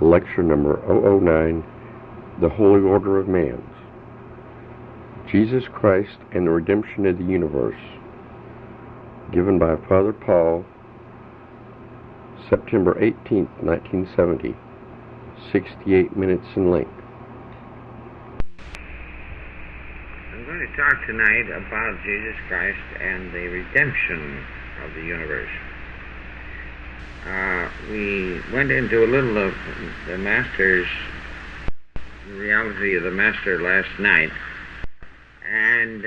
Lecture number 009, The Holy Order of Man. Jesus Christ and the Redemption of the Universe. Given by Father Paul, September 18, 1970. 68 minutes in length. I'm going to talk tonight about Jesus Christ and the redemption of the universe. We went into a little of the Master's, the reality of the Master last night, and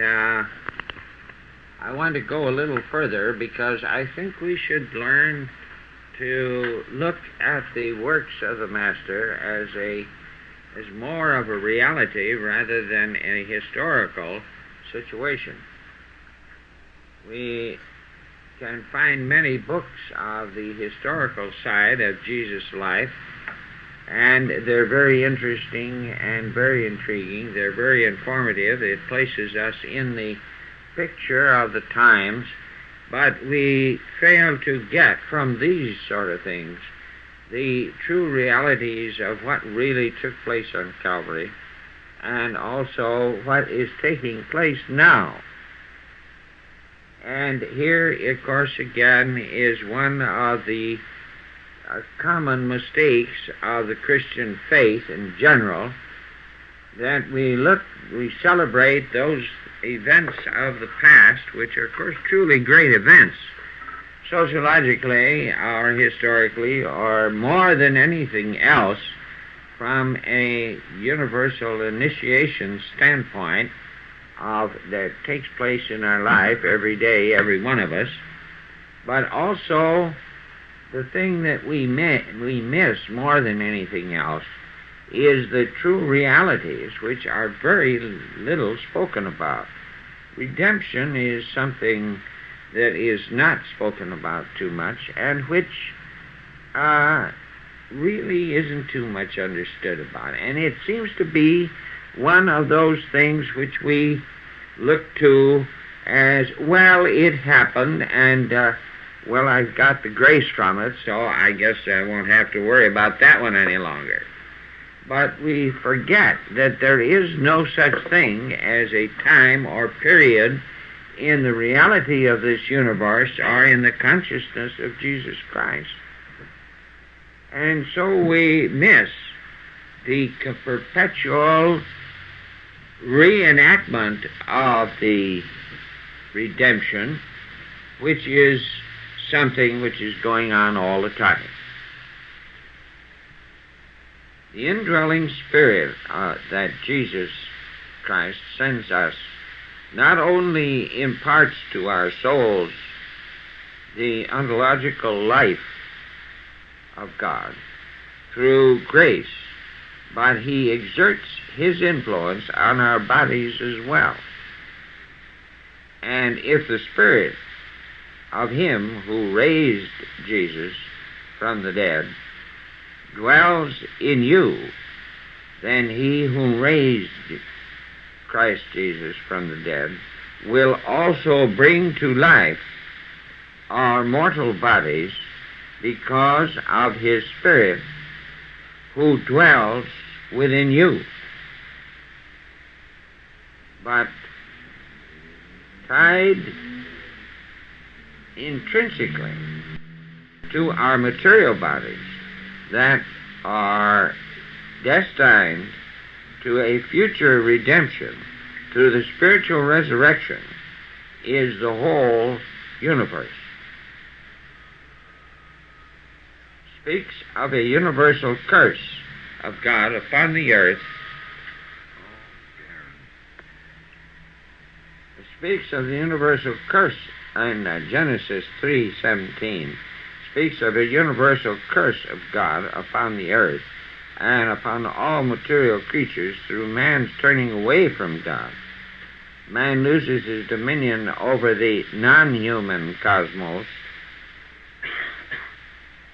I want to go a little further because I think we should learn to look at the works of the Master as more of a reality rather than a historical situation. We can find many books of the historical side of Jesus' life, and they're very interesting and very intriguing. They're very informative. It places us in the picture of the times, but we fail to get from these sort of things the true realities of what really took place on Calvary, and also what is taking place now. And here, of course, again, is one of the common mistakes of the Christian faith in general, that we celebrate those events of the past, which are, of course, truly great events, sociologically or historically, or more than anything else, from a universal initiation standpoint that takes place in our life every day, every one of us, but also the thing that we miss more than anything else is the true realities, which are very little spoken about. Redemption is something that is not spoken about too much, and which really isn't too much understood about. And it seems to be one of those things which we look to as, well, it happened, and, well, I've got the grace from it, so I guess I won't have to worry about that one any longer. But we forget that there is no such thing as a time or period in the reality of this universe or in the consciousness of Jesus Christ. And so we miss the perpetual reenactment of the redemption, which is something which is going on all the time. The indwelling spirit that Jesus Christ sends us not only imparts to our souls the ontological life of God through grace, but he exerts his influence on our bodies as well. And if the Spirit of him who raised Jesus from the dead dwells in you, then he who raised Christ Jesus from the dead will also bring to life our mortal bodies because of his Spirit who dwells within you. But tied intrinsically to our material bodies that are destined to a future redemption through the spiritual resurrection is the whole universe. Speaks of a universal curse of God upon the earth. It speaks of the universal curse in Genesis 3:17. Speaks of a universal curse of God upon the earth and upon all material creatures through man's turning away from God. Man loses his dominion over the non-human cosmos.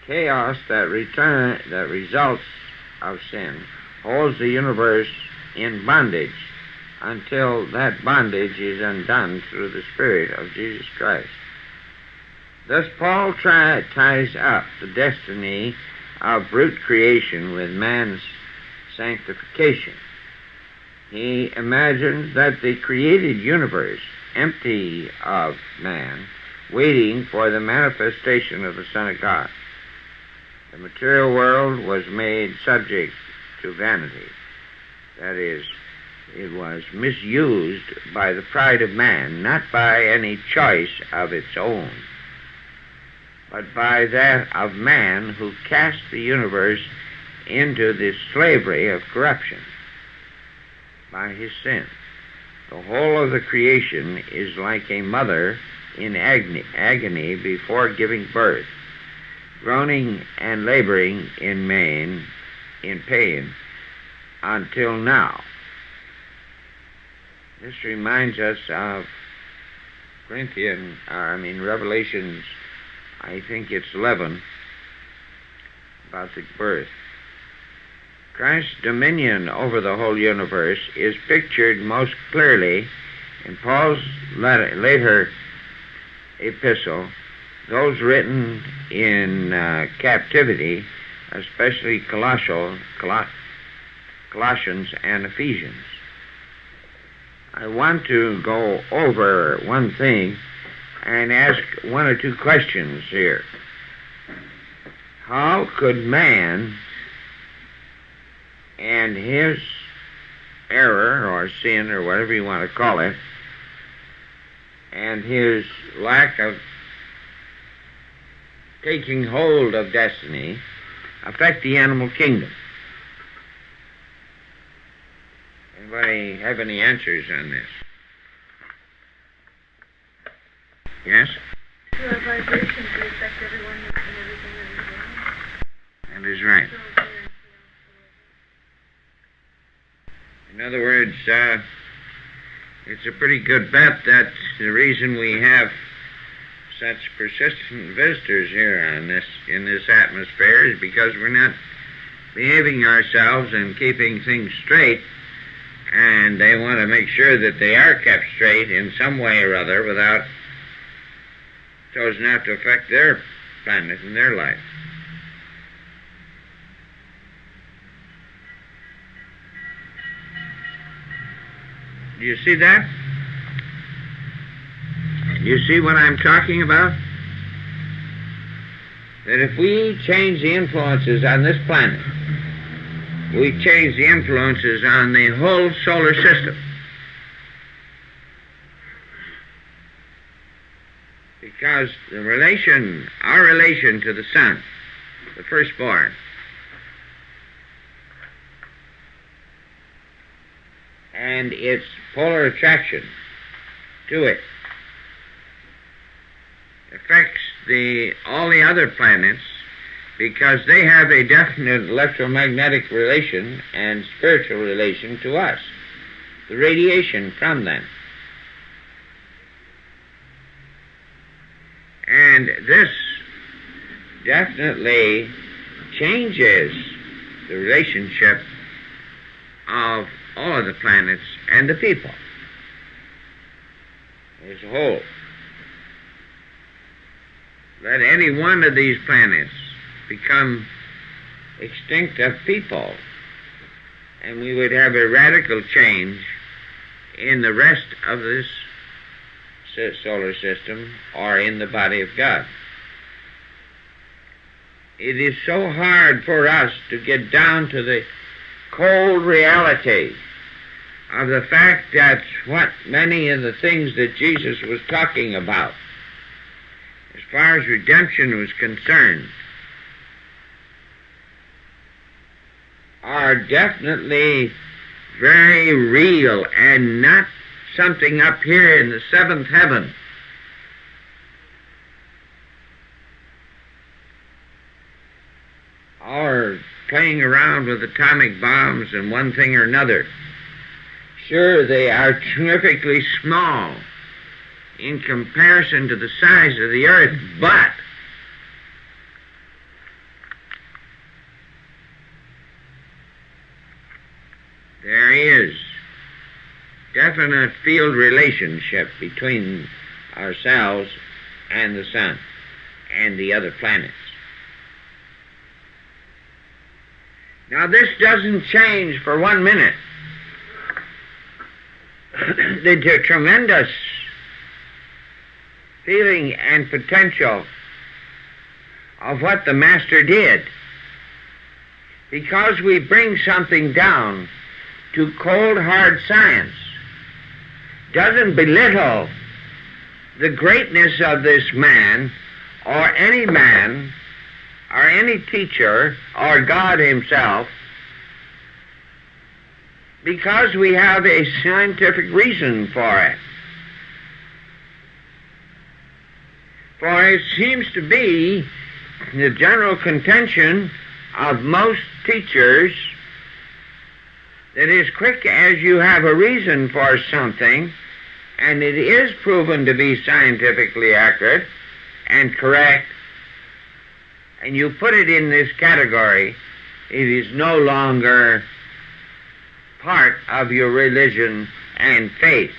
Chaos that results of sin holds the universe in bondage until that bondage is undone through the Spirit of Jesus Christ. Thus Paul ties up the destiny of brute creation with man's sanctification. He imagines that the created universe, empty of man, waiting for the manifestation of the Son of God. The material world was made subject to vanity. That is, it was misused by the pride of man, not by any choice of its own, but by that of man who cast the universe into the slavery of corruption by his sin. The whole of the creation is like a mother in agony before giving birth, groaning and laboring in pain until now. This reminds us of Revelations, I think it's 11, about the birth. Christ's dominion over the whole universe is pictured most clearly in Paul's later epistle, those written in captivity, especially Colossians and Ephesians. I want to go over one thing and ask one or two questions here. How could man and his error or sin or whatever you want to call it, and his lack of taking hold of destiny affect the animal kingdom? Anybody have any answers on this? Yes? Through our vibrations, we affect everyone and everything that is around. That is right. In other words, it's a pretty good bet that the reason we have such persistent visitors here in this atmosphere is because we're not behaving ourselves and keeping things straight, and they want to make sure that they are kept straight in some way or other without so as not to affect their planet and their life. Do you see that? Do you see what I'm talking about? That if we change the influences on this planet, we change the influences on the whole solar system. Because our relation to the sun, the firstborn, and its polar attraction to it affects all the other planets, because they have a definite electromagnetic relation and spiritual relation to us, the radiation from them. And this definitely changes the relationship of all of the planets and the people as a whole. Let any one of these planets become extinct of people, and we would have a radical change in the rest of this solar system or in the body of God. It is so hard for us to get down to the cold reality of the fact that what many of the things that Jesus was talking about as far as redemption was concerned are definitely very real and not something up here in the seventh heaven. Or playing around with atomic bombs and one thing or another. Sure, they are terrifically small in comparison to the size of the earth, but there is definite field relationship between ourselves and the sun and the other planets. Now this doesn't change for 1 minute the tremendous feeling and potential of what the Master did. Because we bring something down to cold, hard science doesn't belittle the greatness of this man or any teacher or God himself, because we have a scientific reason for it. For it seems to be the general contention of most teachers that as quick as you have a reason for something, and it is proven to be scientifically accurate and correct, and you put it in this category, it is no longer part of your religion and faith.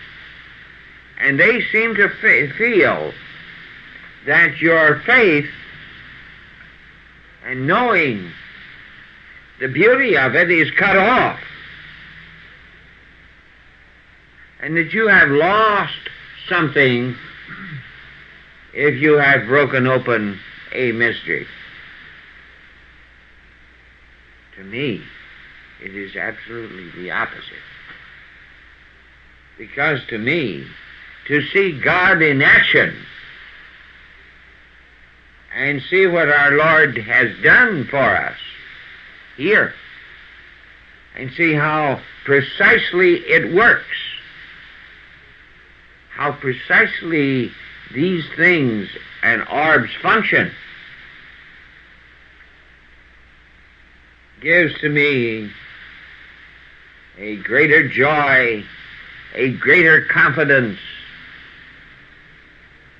And they seem to feel that your faith and knowing the beauty of it is cut off, and that you have lost something if you have broken open a mystery. To me, it is absolutely the opposite. Because to me, to see God in action and see what our Lord has done for us here, and see how precisely it works, how precisely these things and orbs function, gives to me a greater joy, a greater confidence,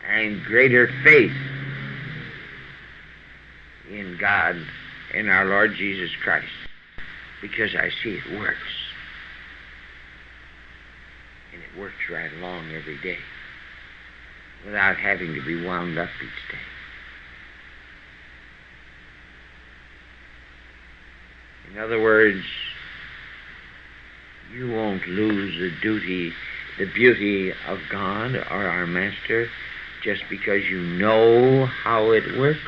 and greater faith in God, in our Lord Jesus Christ, because I see it works. And it works right along every day without having to be wound up each day. In other words, you won't lose the beauty of God or our Master just because you know how it works.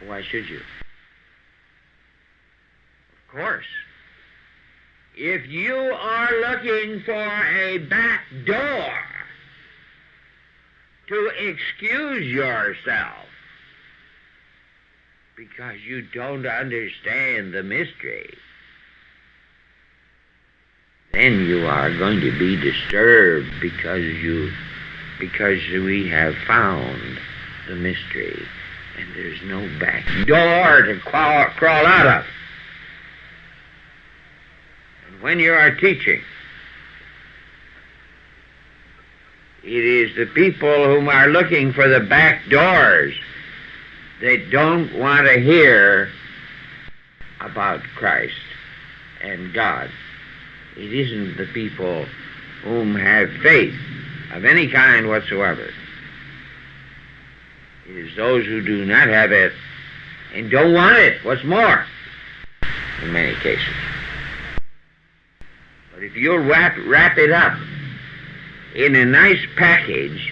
Why should you? Of course, if you are looking for a back door to excuse yourself because you don't understand the mystery, then you are going to be disturbed because we have found the mystery, and there's no back door to crawl out of. And when you are teaching, it is the people whom are looking for the back doors that don't want to hear about Christ and God. It isn't the people whom have faith of any kind whatsoever. It is those who do not have it and don't want it. What's more, in many cases. But if you wrap it up in a nice package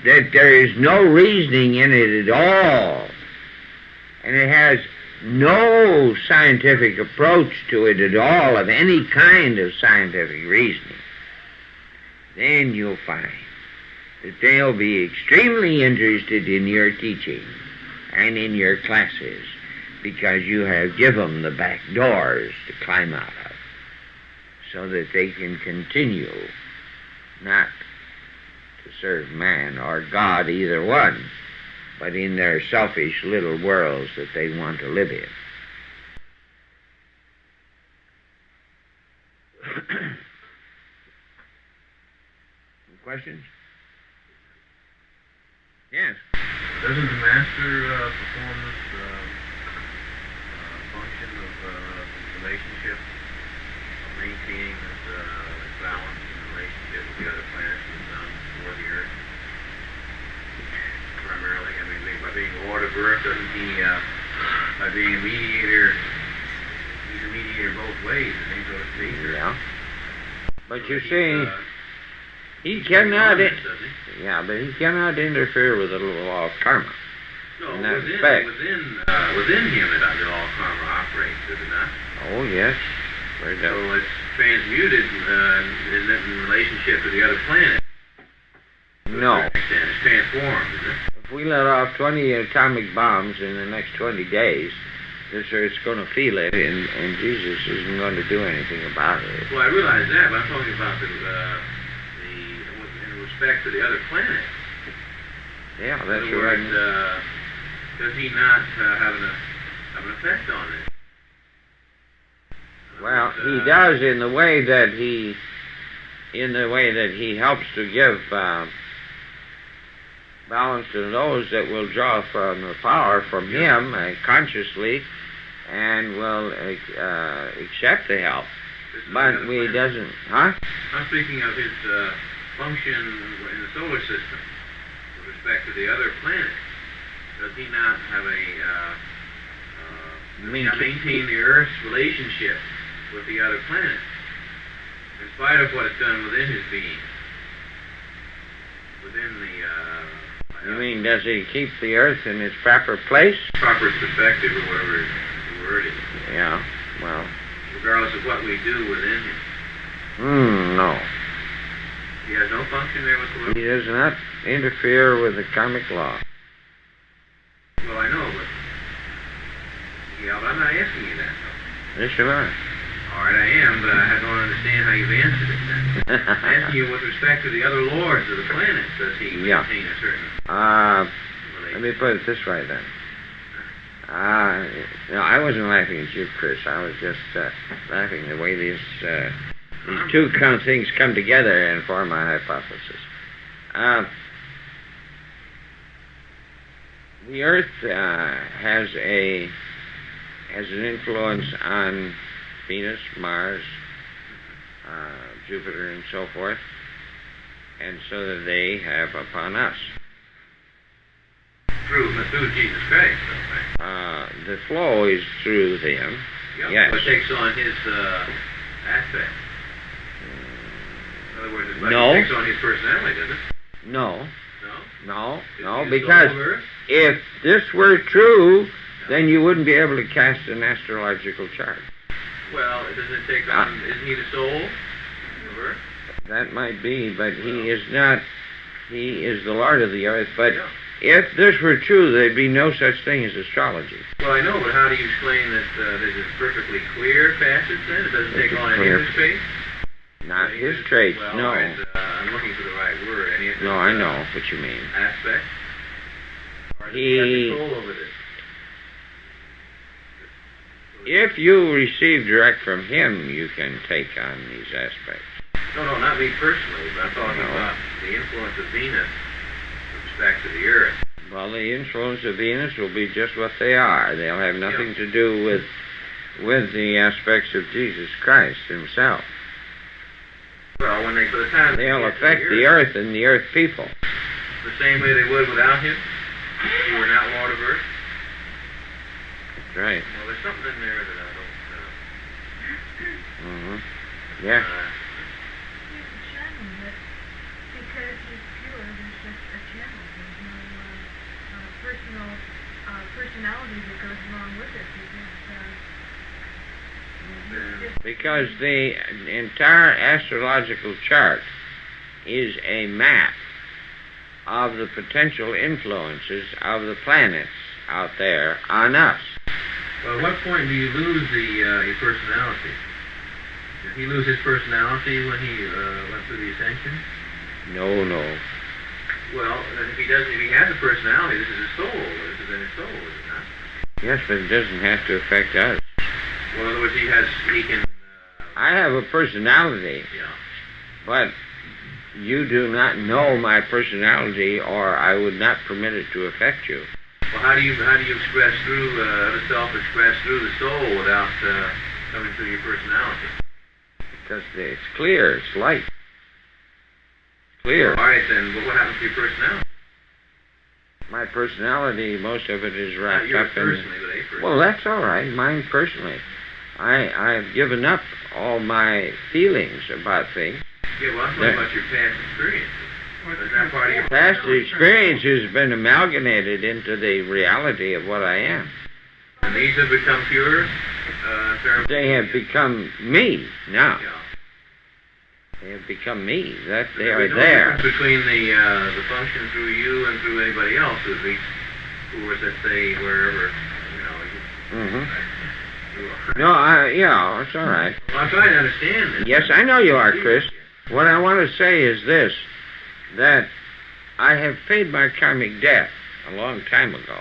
that there is no reasoning in it at all, and it has no scientific approach to it at all, of any kind of scientific reasoning, then you'll find that they'll be extremely interested in your teaching and in your classes, because you have given them the back doors to climb out of, so that they can continue not to serve man or God, either one, but in their selfish little worlds that they want to live in. Questions? Yes. Doesn't the Master perform this function of relationship, of maintaining this balance in relationship with the other planets and for the Earth? Primarily, I mean, by being Lord of Earth, doesn't he by being a mediator. He's a mediator both ways, I think, so to speak. Yeah. But So you he's, see, he cannot. doesn't he? Yeah, but he cannot interfere with the law of karma. No, in that within respect. him, the law of karma operates, does it not? Oh yes, very So good. it's transmuted in relationship to the other planet. No. It's transformed, isn't it? If we let off 20 atomic bombs in the next 20 days, this Earth's going to feel it, and Jesus isn't going to do anything about it. Well, I realize that, but I'm talking about in respect to the other planet. Yeah, In that's other right. words, does he not have an effect on it? Well, he does in the way that he helps to give balance to those that will draw from the power from him consciously and will accept the help. But he doesn't, huh? I'm speaking of his function in the solar system with respect to the other planets. Does he not have maintain the Earth's relationship with the other planets, in spite of what it's done within his being, within the You mean, does he keep the Earth in its proper place? proper perspective, or whatever the word is, Yeah, well, regardless of what we do within him? no. He has no function there whatsoever. He does not interfere with the karmic law. Well, I know, but but I'm not asking you that. Yes, you are. All right, I am, but I don't understand how you've answered it then. I'm asking you with respect to the other lords of the planets, does he Yeah. maintain a certain Let me put it this way then. No, I wasn't laughing at you, Chris. I was just laughing the way these two things come together and form my hypothesis. The Earth has an influence on Venus, Mars, Jupiter, and so forth, and so that they have upon us. through Jesus Christ, though, right? The flow is through them. Yeah. Yes. But it takes on his aspect. In other words, it's like No. it takes on his personality, doesn't it? No, No? no, Is he the because soul of Earth? if this were true, then you wouldn't be able to cast an astrological chart. Well, doesn't it take on, isn't he the soul of Earth? That might be, but he is not. He is the Lord of the earth. But Yeah. if this were true, there'd be no such thing as astrology. Well, I know, but how do you explain that this is perfectly clear facets then? It doesn't take on any of his traits? Not his traits, Well, no. all right, I'm looking for the right word. Any of his, No, I know what you mean. aspects? Or does He- have control over this? If you receive direct from him, you can take on these aspects. No, not me personally, but I'm talking No. about the influence of Venus with respect to the Earth. Well, the influence of Venus will be just what they are. They'll have nothing to do with the aspects of Jesus Christ himself. Well, when they, for the time They'll they get to affect the earth and the earth people. the same way they would without him, if he were not Lord of Earth. That's right. Well, there's something in there that I don't. Hmm. Yeah. He's a channel, but because he's pure, there's just a channel. There's no personality that goes along with it. Because the entire astrological chart is a map of the potential influences of the planets out there on us. Well, at what point do you lose your personality? Did he lose his personality when he went through the ascension? No. Well, then if he has a personality, this is his soul. This is in his soul, is it not? Yes, but it doesn't have to affect us. Well, in other words, he can. I have a personality, Yeah. but you do not know my personality, or I would not permit it to affect you. Well, how do you express through the self express through the soul without coming through your personality? Because it's clear, it's light. It's clear. All right, then. Well, what happens to your personality? My personality, most of it is Not wrapped yours up in... personally, but person. Well, that's all right. Mine personally. I've given up all my feelings about things. Yeah, well, I'm talking about your past experiences. Is that part of your Past experience has been amalgamated into the reality of what I am. And these have become pure in terms They have become me now. Yeah. They have become me. That they There's are no there. difference between the function through you and through anybody else who was, let's say, wherever, Mm-hmm. you are. No, yeah, it's all right. Well, I'm trying to understand this. Yes, I know you are, Chris. What I want to say is this, that I have paid my karmic debt a long time ago.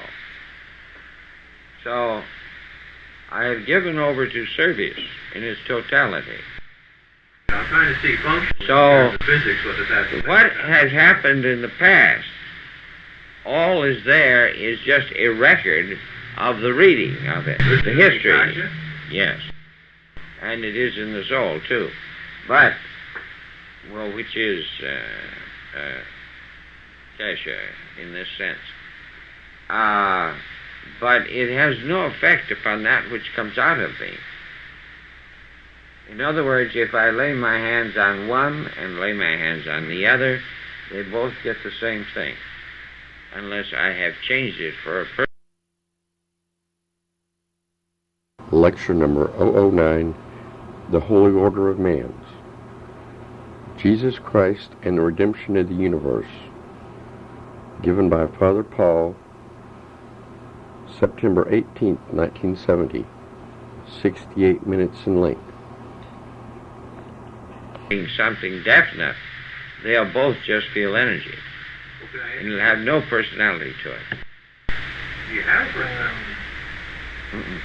So, I have given over to service in its totality. I'm trying to see function in So, terms of physics, what this has to do. What has happened in the past, all is there is just a record of the reading of it, This the is history. Akasha? Yes. And it is in the soul, too. But, well, which is Akasha in this sense. But it has no effect upon that which comes out of me. In other words, if I lay my hands on one and lay my hands on the other, they both get the same thing, unless I have changed it for a purpose. Lecture number 009, The Holy Order of Mans. Jesus Christ and the Redemption of the Universe. Given by Father Paul, September 18th, 1970. 68 minutes in length. Something definite, they'll both just feel energy. Okay. And it'll have no personality to it. Do you have a personality? Mm-mm.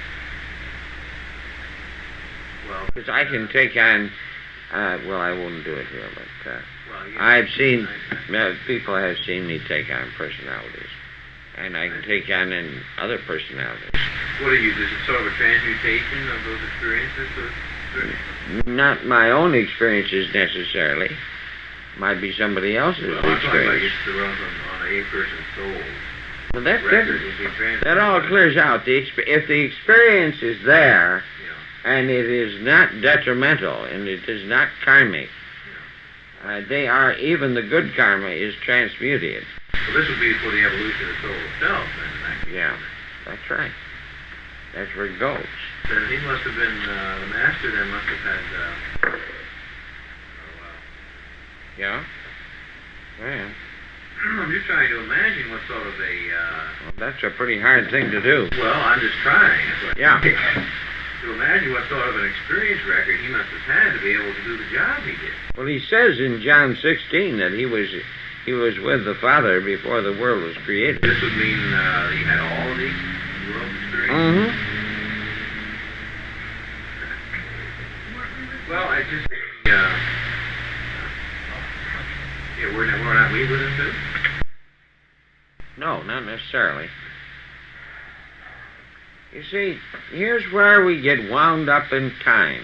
Well, Because I can take on, well, I won't do it here, but well, you- I've seen, people have seen me take on personalities. And I can take on other personalities. What is it sort of a transmutation of those experiences? Not my own experiences necessarily. Might be somebody else's Well, I'm talking about experience. just the run on a person's soul. Well, that's Record different. would be transmuted. That all clears out. If the experience is there, Yeah. and it is not detrimental, and it is not karmic, they are, even the good karma is transmuted. Well, this would be for the evolution of the soul itself, then, in that case. Yeah, that's right. That's where it goes. Then he must have been, the master then must have had, oh, wow. Yeah? Yeah. I'm just trying to imagine what sort of a, Well, that's a pretty hard thing to do. well, I'm just trying. That's what- Yeah. To imagine what sort of an experience record he must have had to be able to do the job he did. Well, he says in John 16 that he was with the Father before the world was created. This would mean he had all of these world experiences. Mm-hmm. Well, I just yeah, we're not we with him too? No, not necessarily. You see, here's where we get wound up in time.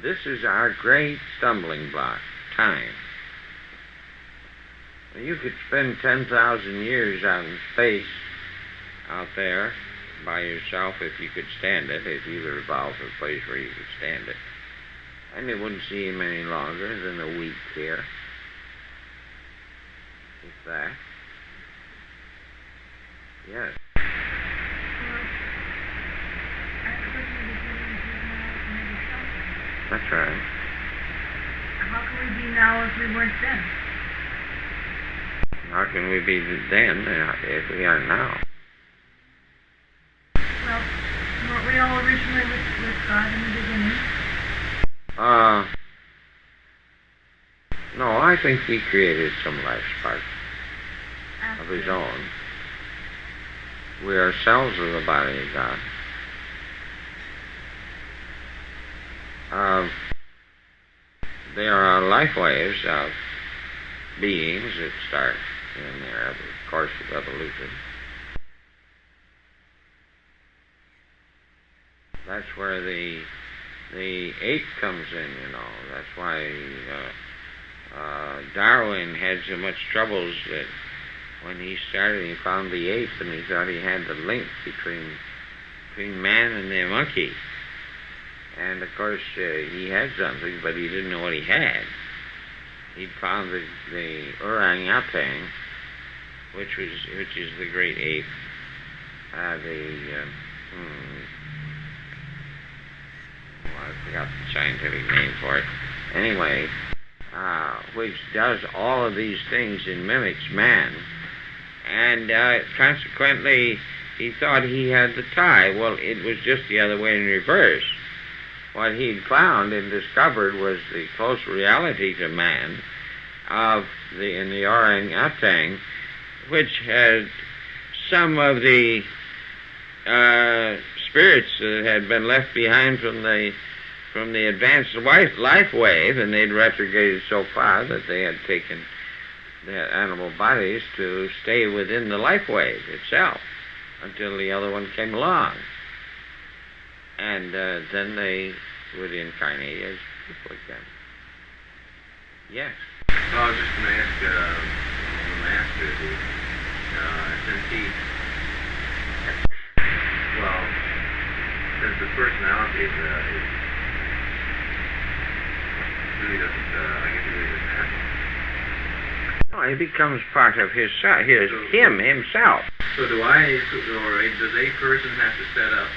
This is our great stumbling block, time. You could spend 10,000 years out in space, out there, by yourself, if you could stand it, if you could evolve to a place where you could stand it. And it wouldn't seem any longer than a week here. If that. Yes. That's right. How can we be now if we weren't then? How can we be then if we are now? Well, weren't we all originally with God in the beginning? No, I think he created some life spark of his own. We ourselves are the body of God. There are life waves of beings that start in their course of evolution. That's where the ape comes in, you know. That's why Darwin had so much troubles that when he started, he found the ape, and he thought he had the link between man and the monkey. And of course, he had something, but he didn't know what he had. He'd found the orangutan, which is the great ape. I forgot the scientific name for it. Anyway, which does all of these things and mimics man. And consequently, he thought he had the tie. Well, it was just the other way in reverse. What he'd found and discovered was the close reality to man in the orangutan, which had some of the spirits that had been left behind from the advanced life wave, and they'd retrograded so far that they had taken their animal bodies to stay within the life wave itself until the other one came along. And then they would incarnate as people again. Yes? Well, I was just going to ask the master, since the personality is really doesn't, I guess it really doesn't happen. No, he becomes part of him himself. So does a person have to set up,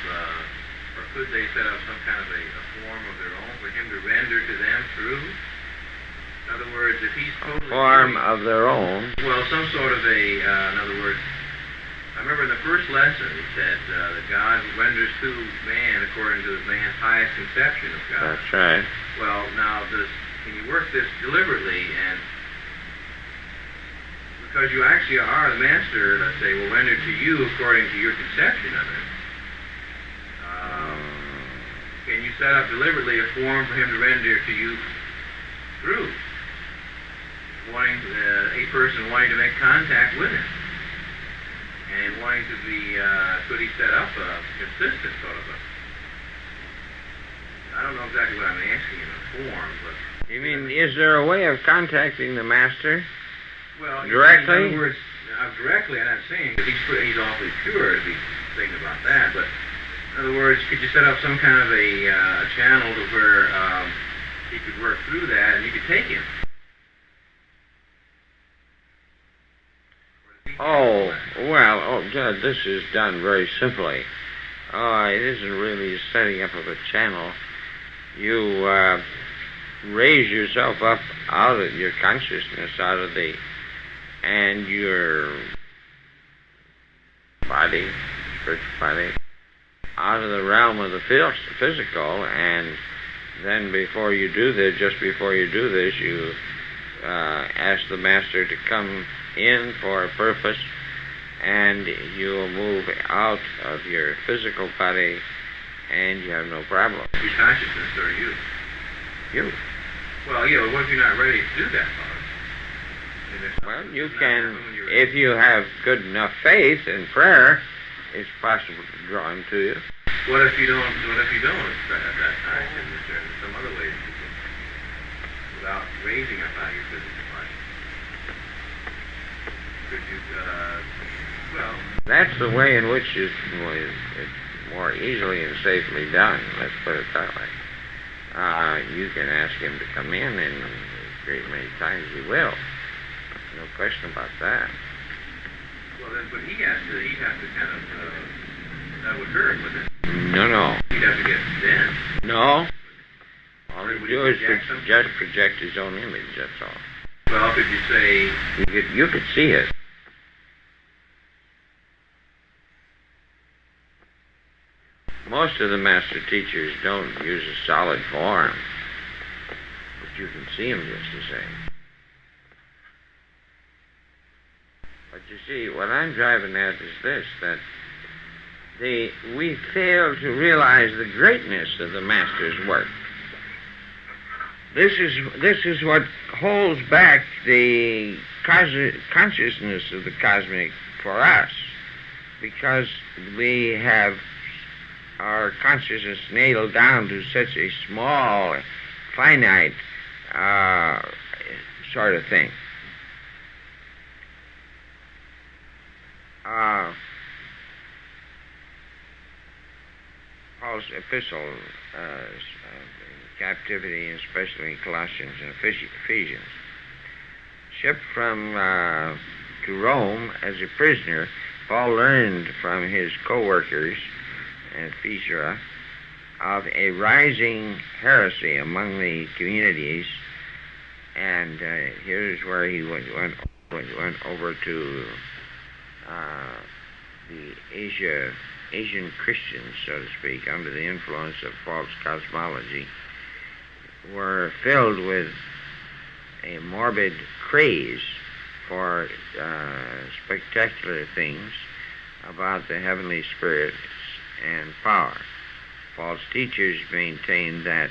or could they set up some kind of a form of their own for him to render to them through? In other words, if he's totally... Form of their own? Well, some sort of in other words, I remember in the first lesson it said that God renders to man according to man's highest conception of God. That's right. Well, now, can you work this deliberately, and because you actually are the master, let's say, will render to you according to your conception of it. Can you set up deliberately a form for him to render to you through? A person wanting to make contact with him. And wanting to be, could he set up a consistent sort of I don't know exactly what I'm asking in the form, but... You mean, is there a way of contacting the master? Well, directly? In other words, directly, I'm not saying that he's awfully pure to be thinking about that, but in other words, could you set up some kind of a channel to where he could work through that and you could take him? This is done very simply. It isn't really setting up of a channel. You raise yourself up out of your consciousness, and your body, spiritual body, out of the realm of the physical, and then just before you do this, you ask the master to come in for a purpose, and you'll move out of your physical body, and you have no problem. Your consciousness, or you? You. Well, yeah, what if you're not ready to do that, Father? Well, you can, if you have good enough faith and prayer, it's possible to draw him to you. What if you don't at that time? Is there some other ways you can, without raising up out of your physical body? Could you, That's the way in which it's more easily and safely done, let's put it that way. You can ask him to come in, and a great many times he will. No question about that. Well, then, but he'd have to kind of, that would hurt, wouldn't it? No. He'd have to get then. No. All he do is just project his own image, that's all. Well, could you say... You could see it. Most of the master teachers don't use a solid form, but you can see them just the same. But you see, what I'm driving at is this, that we fail to realize the greatness of the master's work. This is what holds back the consciousness of the cosmic for us, because we have our consciousness nailed down to such a small, finite sort of thing. Paul's epistle, captivity, especially in Colossians and Ephesians. Shipped to Rome as a prisoner, Paul learned from his co-workers in Ephesus of a rising heresy among the communities, and here's where he went over to the Asian Christians, so to speak, under the influence of false cosmology, were filled with a morbid craze for spectacular things about the heavenly spirits and power. False teachers maintained that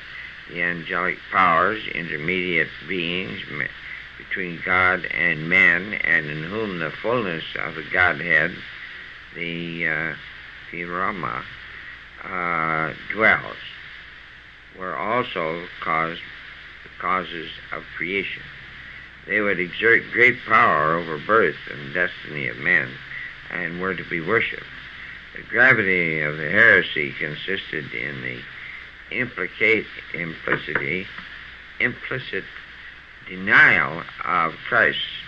the angelic powers, intermediate beings between God and man, and in whom the fullness of the Godhead, the Rama, dwells, were also the causes of creation. They would exert great power over birth and destiny of men, and were to be worshipped. The gravity of the heresy consisted in the implicit denial of Christ's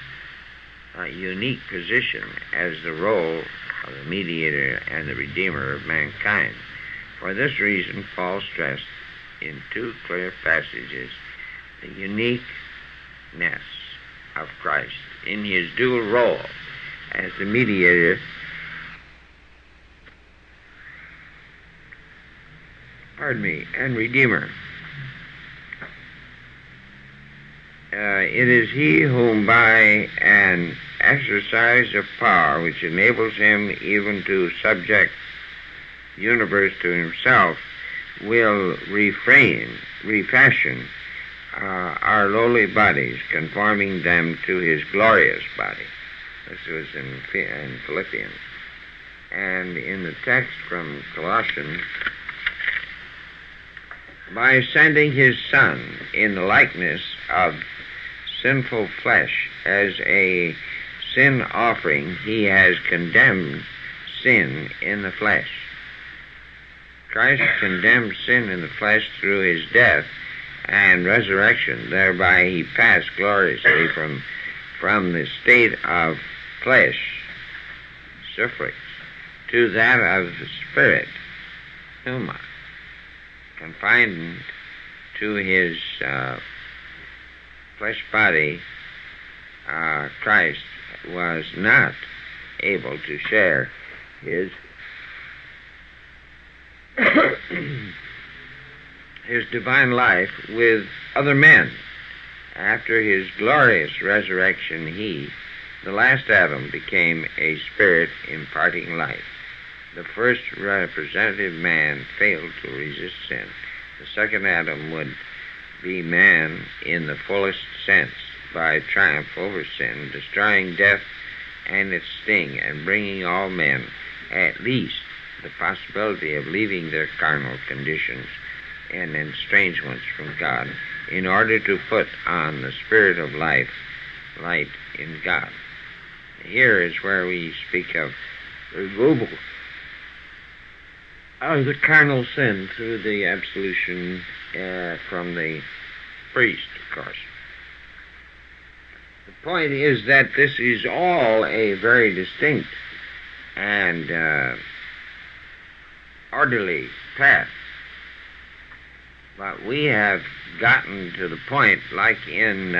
unique position as the role of the mediator and the redeemer of mankind. For this reason, Paul stressed in two clear passages the uniqueness of Christ in his dual role as the mediator and redeemer. It is he whom by an exercise of power which enables him even to subject the universe to himself will refashion our lowly bodies, conforming them to his glorious body. This was in Philippians. And in the text from Colossians, by sending his Son in the likeness of sinful flesh as a sin offering, he has condemned sin in the flesh. Christ condemned sin in the flesh through his death and resurrection. Thereby he passed gloriously from the state of flesh, suffrage, to that of the spirit, pneuma, confined to his flesh body. Christ was not able to share his his divine life with other men. After his glorious resurrection, he, the last Adam, became a spirit imparting life. The first representative man failed to resist sin. The second Adam would be man in the fullest sense by triumph over sin, destroying death and its sting, and bringing all men at least the possibility of leaving their carnal conditions and estrangements from God in order to put on the spirit of life, light in God. Here is where we speak of removal of the carnal sin through the absolution from the priest, of course. The point is that this is all a very distinct and orderly path. But we have gotten to the point, like in,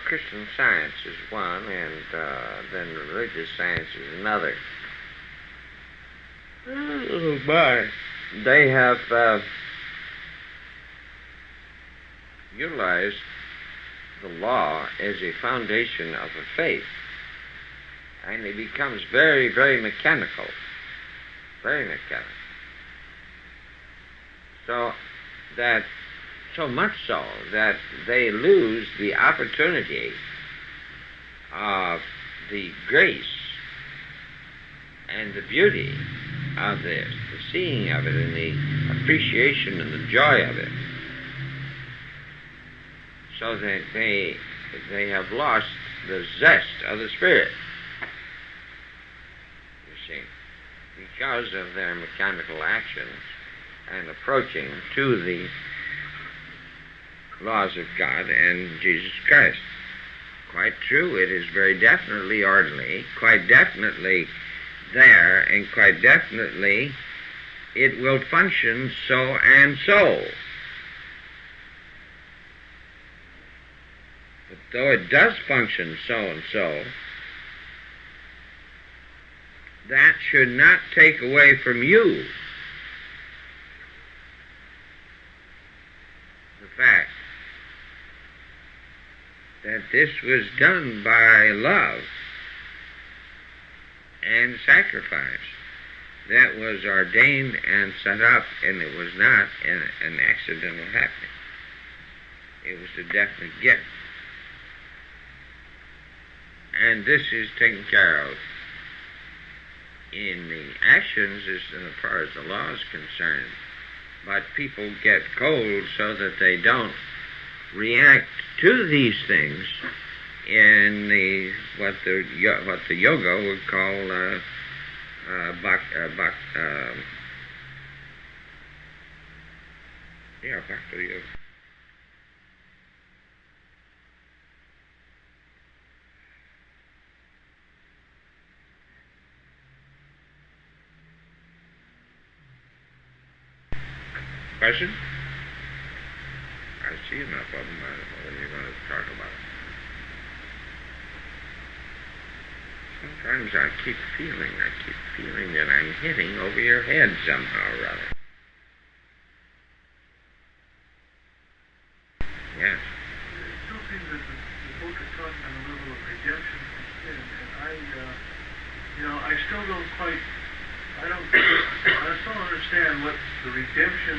Christian Science is one, and then religious science is another. Oh, my. They have utilized the law as a foundation of a faith, and it becomes very, very mechanical. Very mechanical. So much so that they lose the opportunity of the grace and the beauty of this, the seeing of it and the appreciation and the joy of it. So that they they have lost the zest of the Spirit, you see, because of their mechanical actions and approaching to the laws of God and Jesus Christ. Quite true, it is very definitely orderly, quite definitely there, and quite definitely it will function so and so. But though it does function so and so, that should not take away from you the fact that this was done by love and sacrifice. That was ordained and set up, and it was not an accidental happening. It was a definite gift. And this is taken care of in the actions as far as the law is concerned. But people get cold so that they don't react to these things in the what the yoga would call bhakti yoga. Question? I see enough of them. I don't know whether you're going to talk about it. Sometimes I keep feeling that I'm hitting over your head somehow or other. Yes. It still seems that the book is talking on the level of redemption from sin, and I still don't quite, I still don't understand what the redemption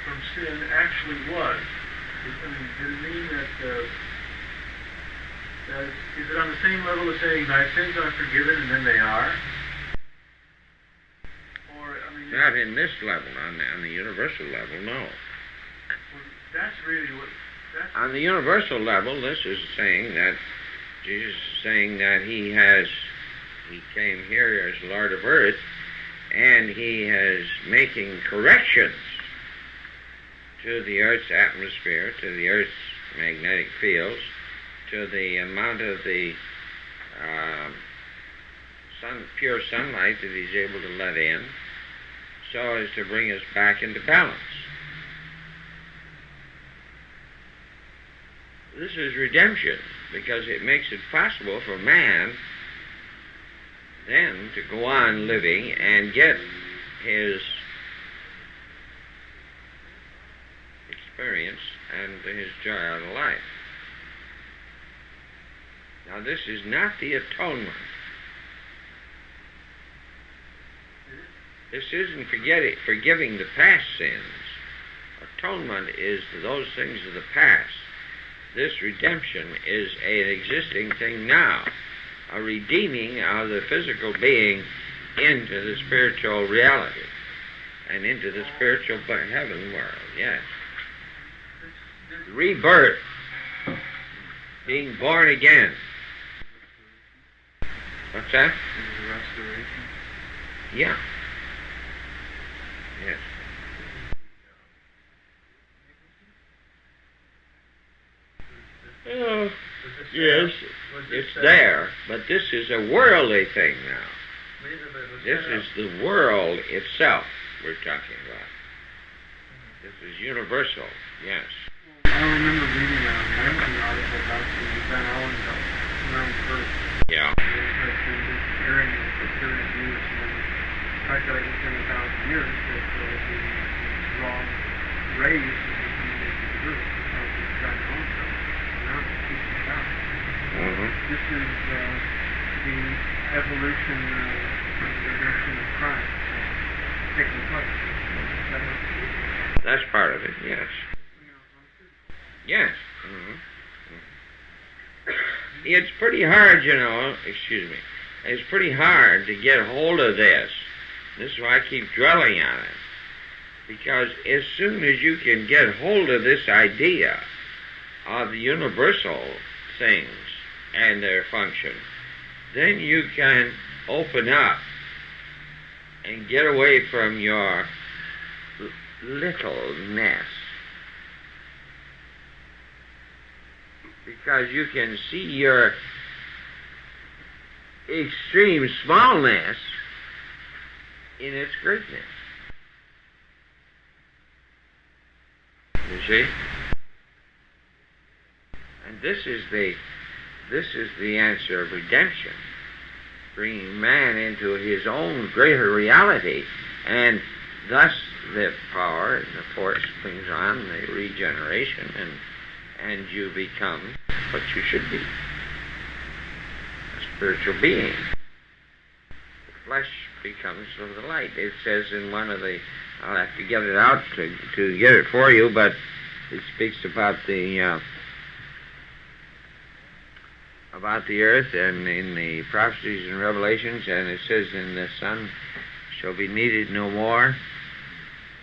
from sin actually was. I mean, did it mean that is it on the same level as saying thy sins are forgiven and then they are? Or, I mean... Not in this level, on the universal level, no. Well, that's really what... On the universal level, this is saying that Jesus is saying that he came here as Lord of Earth, and he is making corrections to the Earth's atmosphere, to the Earth's magnetic fields, to the amount of the pure sunlight that he's able to let in, so as to bring us back into balance. This is redemption, because it makes it possible for man then to go on living and get his experience and his joy out of life. Now, this is not the atonement. This isn't forgiving the past sins. Atonement is those things of the past. This redemption is an existing thing now, a redeeming of the physical being into the spiritual reality and into the spiritual heaven world, yes. Rebirth, being born again. What's that? Restoration. Yeah. Yes. Oh, yes, it's there, but this is a worldly thing now. This is the world itself we're talking about. This is universal, yes. I remember reading a magazine article about the Van Allen belt, around first. Yeah. During the period of years, and then calculating 10,000 years, that the wrong rays that were coming into the Earth because of the Van Allen belt. This is the evolution and redemption of Christ taking place. That's part of it, yes. Yes. It's pretty hard, it's pretty hard to get hold of this. This is why I keep dwelling on it. Because as soon as you can get hold of this idea of the universal things and their function, then you can open up and get away from your littleness. Because you can see your extreme smallness in its greatness. You see? And this is the answer of redemption, bringing man into his own greater reality, and thus the power and the force brings on the regeneration, and you become what you should be, a spiritual being. The flesh becomes of the light. It says in one of the, I'll have to get it out to get it for you, but it speaks about the earth and in the prophecies and revelations, and it says, "And the sun shall be needed no more,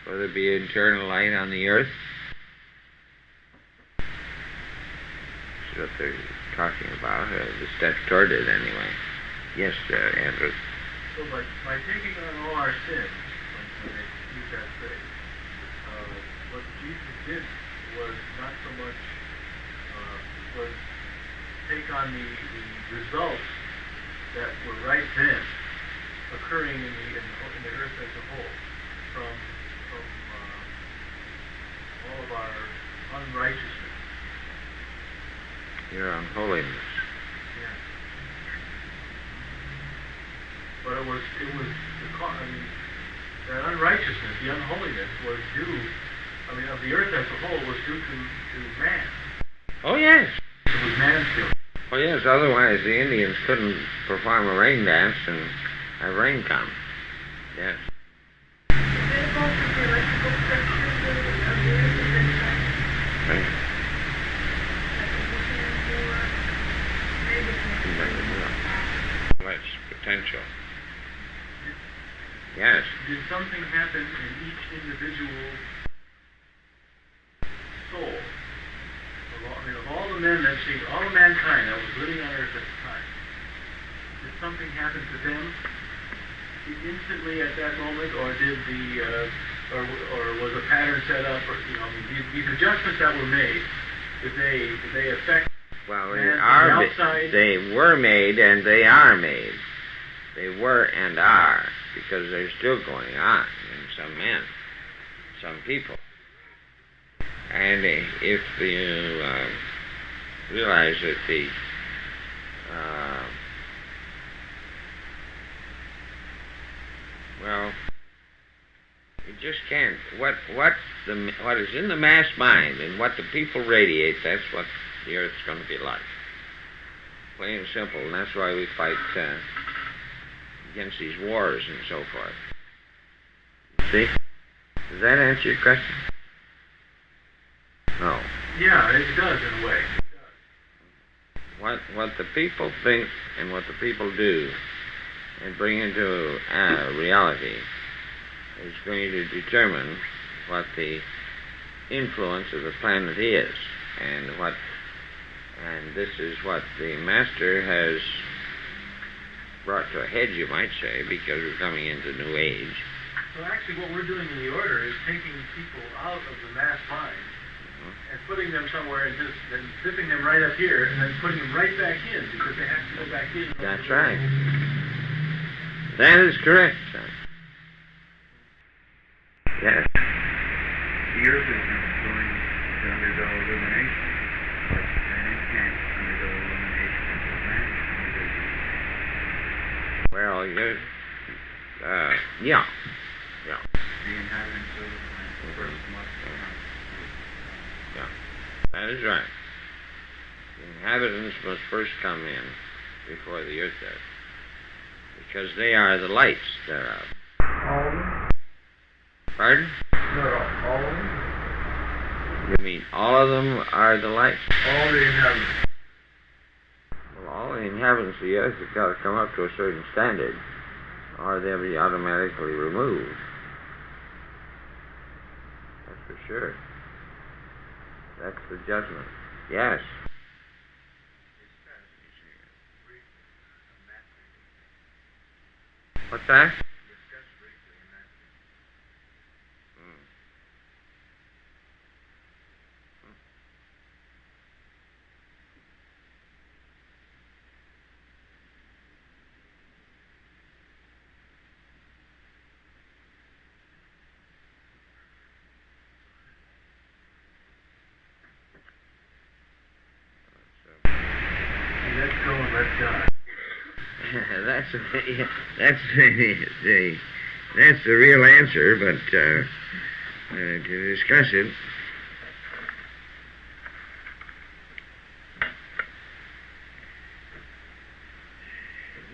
for there be eternal light on the earth." That's what they're talking about. The steps toward it, anyway. Yes, Andrew. So by taking on all our sins, when they use that phrase, what Jesus did was not so much was take on the results that were right then occurring in the earth as a whole, from all of our unrighteousness. Your unholiness. Yeah. But it was that unrighteousness, the unholiness was due, of the earth as a whole was due to man. Oh, yes. It was man's doing. Oh, yes, otherwise the Indians couldn't perform a rain dance and have rain come. Yes. Is it about the electrical structure of the earth at this time? Right. Less potential. Yes. Did something happen in each individual soul? Of all the men all of mankind that was living on earth at the time, did something happen to them instantly at that moment, or did or was a pattern set up, or these adjustments that were made, did they affect? Well, outside? they were made and they are made. They were and are, because they're still going on in some men, some people. And if you realize that you just can't. What is in the mass mind and what the people radiate, that's what the earth's going to be like. Plain and simple, and that's why we fight against these wars and so forth. See? Does that answer your question? No. Yeah, it does in a way. It does. What the people think and what the people do and bring into reality is going to determine what the influence of the planet is, and this is what the Master has brought to a head, you might say, because we're coming into New Age. Well, actually, what we're doing in the order is taking people out of the mass mind and putting them somewhere and just then zipping them right up here and then putting them right back in, because they have to go back in. That's right. That is correct, son. Yes. The earth is going to undergo illumination, but man can't undergo illumination until man undergoes illumination. Well, yeah. The inhabitants of the planet first must come. Yeah, that is right. The inhabitants must first come in before the earth does, because they are the lights thereof. All of them? Pardon? No, all of them? You mean all of them are the lights? All the inhabitants. Well, all the inhabitants of the earth have got to come up to a certain standard, or they'll be automatically removed. That's for sure. That's the judgment. Yes. What's that? Discussed briefly in that. Let's go and let God. That's the real answer, but to discuss it.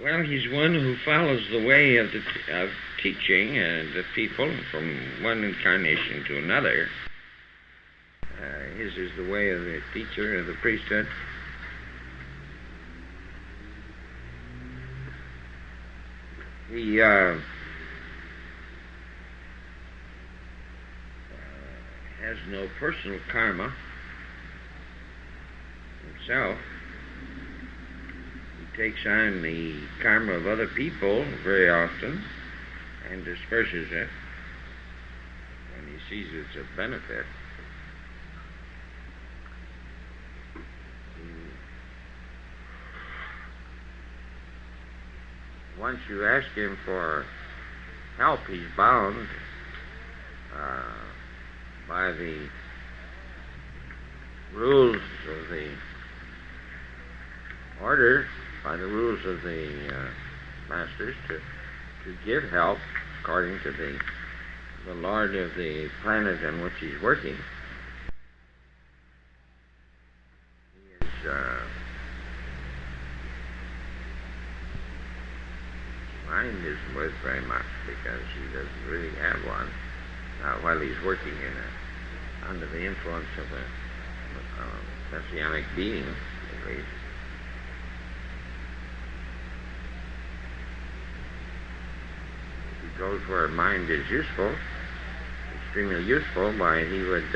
Well, he's one who follows the way of teaching the people from one incarnation to another. His is the way of the teacher of the priesthood. He has no personal karma himself. He takes on the karma of other people very often and disperses it when he sees it's a benefit. Once you ask him for help, he's bound by the rules of the order, by the rules of the masters, to give help according to the lord of the planet on which he's working. He is mind isn't worth very much because he doesn't really have one while he's working under the influence of a messianic being, at least. If he goes where mind is useful, extremely useful, why he would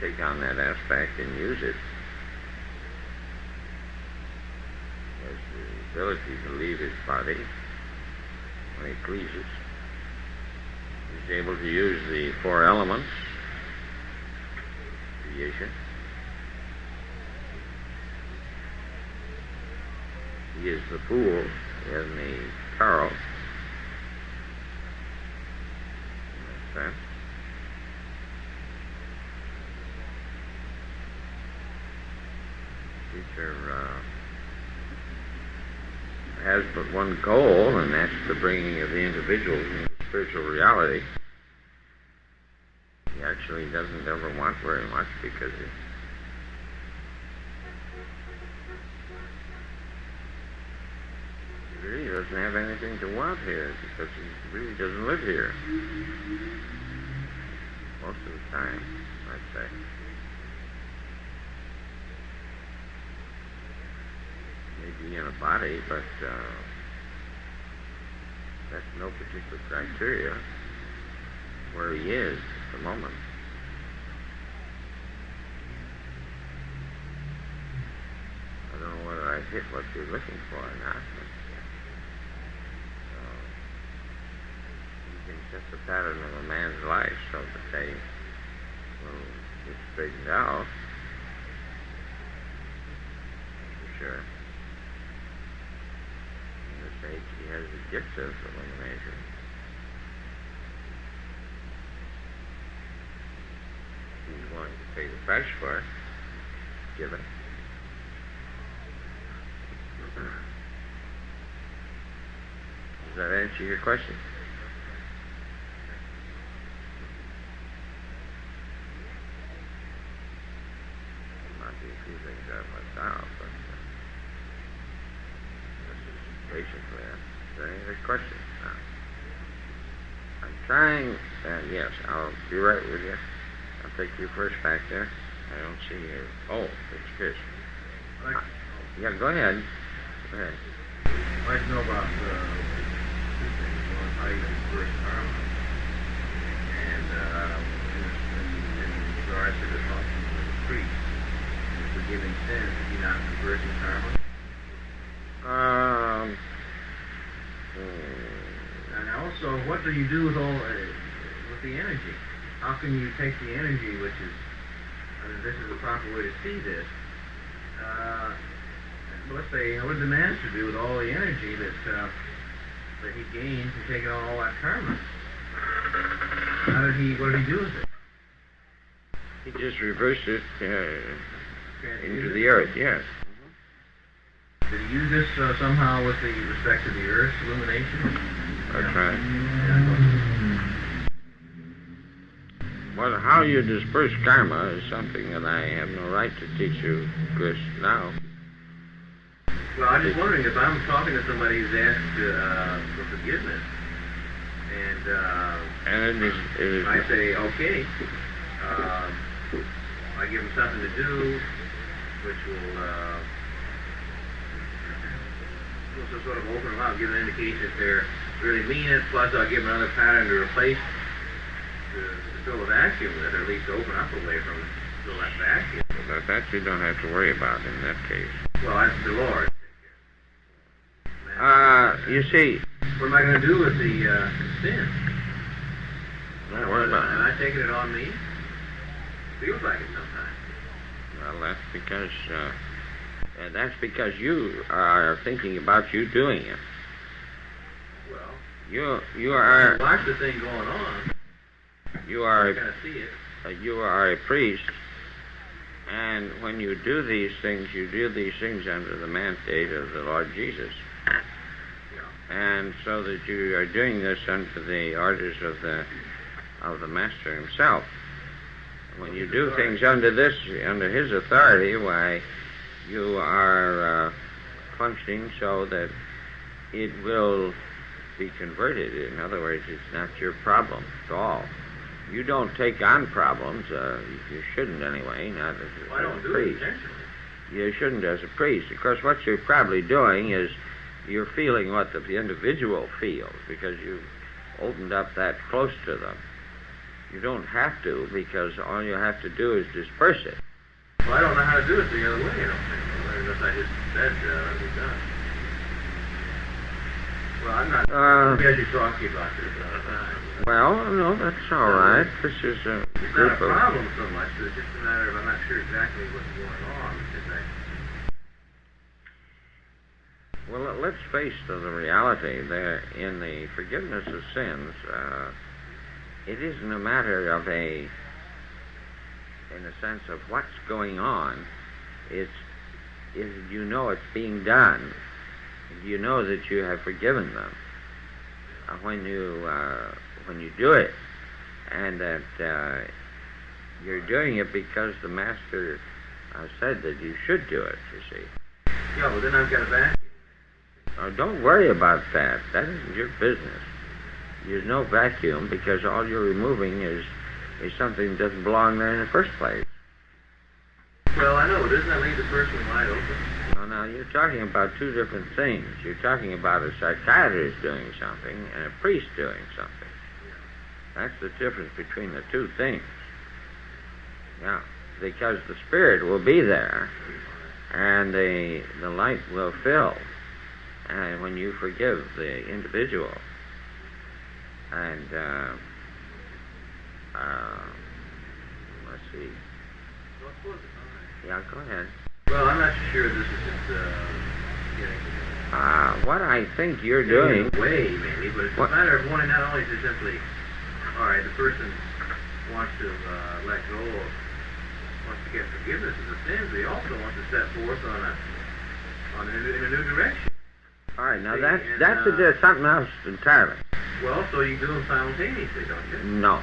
take on that aspect and use it. Has the ability to leave his body when he pleases. He's able to use the four elements, creation. He is the pool in the taro. In that sense. Teacher has but one goal, and that's the bringing of the individual into spiritual reality. He actually doesn't ever want very much because he really doesn't have anything to want here because he really doesn't live here. Most of the time, I'd say. Maybe in a body, but that's no particular criteria where he is at the moment. I don't know whether I hit what you're looking for or not. But, you can set the pattern of a man's life so that they will get straightened out. For sure. He has the gift of illumination. He's willing to pay the price for it, given. Does that answer your question? There might be a few things I've left out, but basically, is there any other questions now? I'm trying, yes, I'll be right with you. I'll take you first back there. I don't see you. Oh, it's Chris. Yeah, go ahead. Go ahead. I'd like to know about two things. One, how you converse karma. And in regards to the function of the priest, in forgiving sins, is he not conversing karma? But what do you do with with the energy? How can you take the energy, which is, this is the proper way to see this, let's say, what did the master do with all the energy that he gained from taking on all that karma? What did he do with it? He just reversed it into the earth, yes. Did he use this somehow with respect to the earth's illumination? That's right. Well, how you disperse karma is something that I have no right to teach you, Chris, now. Well, I'm just wondering if I'm talking to somebody who's asked for forgiveness, and I say, okay, I give them something to do, which will sort of open them up, give an indication if they're really mean it, plus I'll give them another pattern to replace, to fill the vacuum with, or at least open up a way from fill that vacuum. Well, that you don't have to worry about in that case. Well, that's the Lord. You see... What am I going to do with the sin? Don't worry about it. Am I taking it on me? Feels like it sometimes. Well, that's because you are thinking about you doing it. Well, you are... Watch the thing going on. You are... Kind of see it. You are a priest, and when you do these things under the mandate of the Lord Jesus. And so that you are doing this under the orders of the Master himself. When you do things under his authority, why, you are functioning so that it will be converted. In other words, it's not your problem at all. You don't take on problems. You shouldn't anyway, not as a priest. You shouldn't as a priest. Of course, what you're probably doing is you're feeling what the individual feels because you've opened up that close to them. You don't have to, because all you have to do is disperse it. Well, I don't know how to do it the other way, I don't think. Unless I just said it'd be done. Well, I'm not... maybe I should talk to you about this another time. Well, no, that's all right. This is a it's group not a problem so much, but it's just a matter of I'm not sure exactly what's going on. Well, let's face the reality there in the forgiveness of sins. It isn't a matter of in a sense of what's going on. It's you know it's being done. You know that you have forgiven them when you do it, and that you're doing it because the Master said that you should do it. You see. Yeah, well then I've got a vacuum. Oh, don't worry about that. That isn't your business. There's no vacuum because all you're removing is something that doesn't belong there in the first place. Well, I know, but doesn't that leave the person wide open? No, now, you're talking about two different things. You're talking about a psychiatrist doing something and a priest doing something. That's the difference between the two things. Yeah, because the spirit will be there and the light will fill. And when you forgive the individual, and let's see. Yeah, go ahead. Well, I'm not sure this is just getting. What I think you're doing. Way, maybe, but it's a matter of wanting not only to simply. All right, the person wants to let go of, wants to get forgiveness of the sins. He also wants to set forth in a new direction. All right, now that's something else entirely. Well, so you do them simultaneously, don't you? No.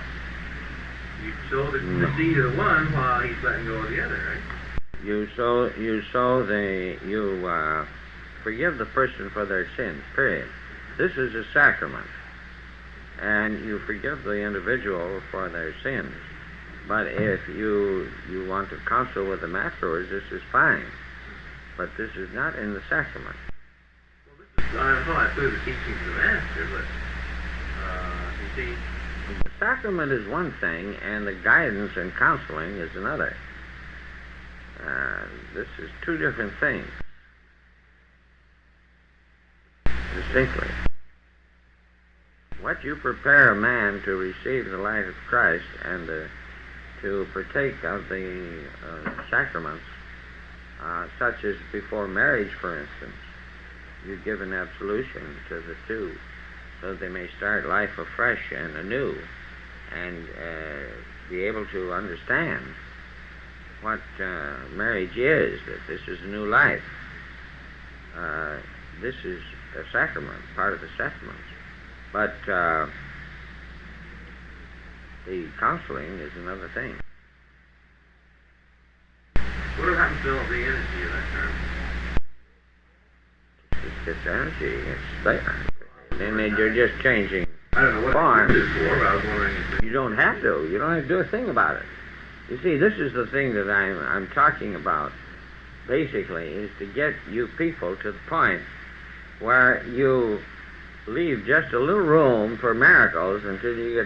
You sow the seed of the one while he's letting go of the other, right? You forgive the person for their sins, period. This is a sacrament. And you forgive the individual for their sins. But if you want to counsel with them afterwards, this is fine. But this is not in the sacrament. I thought I through the teachings of the Master, but you see... The sacrament is one thing, and the guidance and counseling is another. This is two different things. Distinctly. What but you prepare a man to receive the light of Christ and to partake of the sacraments, such as before marriage, for instance. You give an absolution to the two so they may start life afresh and anew and be able to understand what marriage is, that this is a new life. This is a sacrament, part of the sacraments. But the counseling is another thing. What would happen to the energy of that term? It's energy, it's there. And then you're just changing I don't know what form. it is for, but I was wondering if You don't have to. You don't have to do a thing about it. You see, this is the thing that I'm talking about, basically, is to get you people to the point where you leave just a little room for miracles until you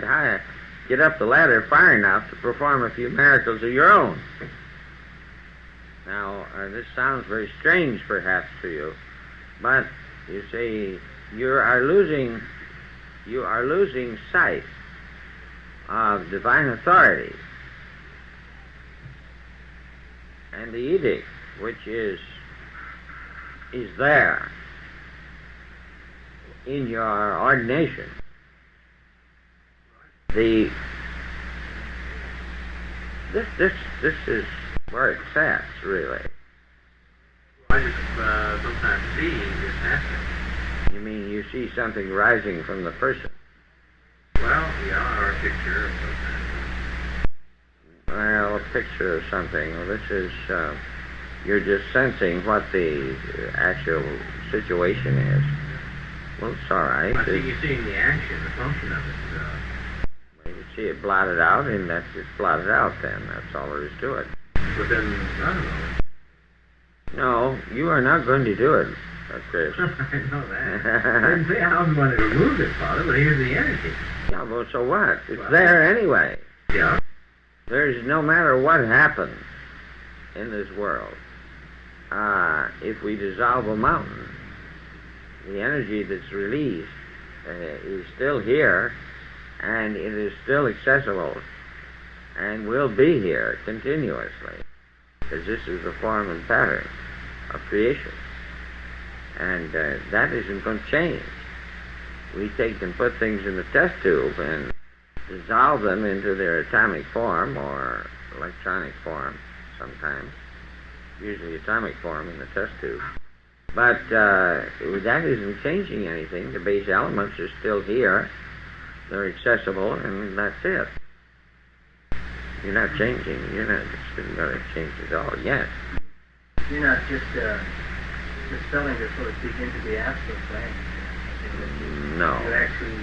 get up the ladder far enough to perform a few miracles of your own. Now, this sounds very strange, perhaps, to you, but you see, you are losing sight of divine authority and the edict, which is there in your ordination. This is where it sets, really. I just sometimes see this happening. You mean you see something rising from the person? Well, yeah, or a picture of something. Well, a picture of something. Well, this is, you're just sensing what the actual situation is. Well, it's all right. I think you're seeing the action, the function of it. You see it blotted out, and that's it's blotted out then. That's all there is to it. But then, I don't know. No, you are not going to do it, Chris. I know that. I didn't say I was going to remove it, Father, but here's the energy. Yeah, well, so what? It's there anyway. Yeah. There's no matter what happens in this world, if we dissolve a mountain, the energy that's released is still here, and it is still accessible, and will be here continuously, because this is the form and pattern of creation. And that isn't going to change. We take and put things in the test tube and dissolve them into their atomic form or electronic form sometimes, usually atomic form in the test tube. But that isn't changing anything. The base elements are still here. They're accessible, and that's it. You're not changing. You're not going to change at all yet. You're not just dispelling it, so to speak, into the absolute plane. No. You're actually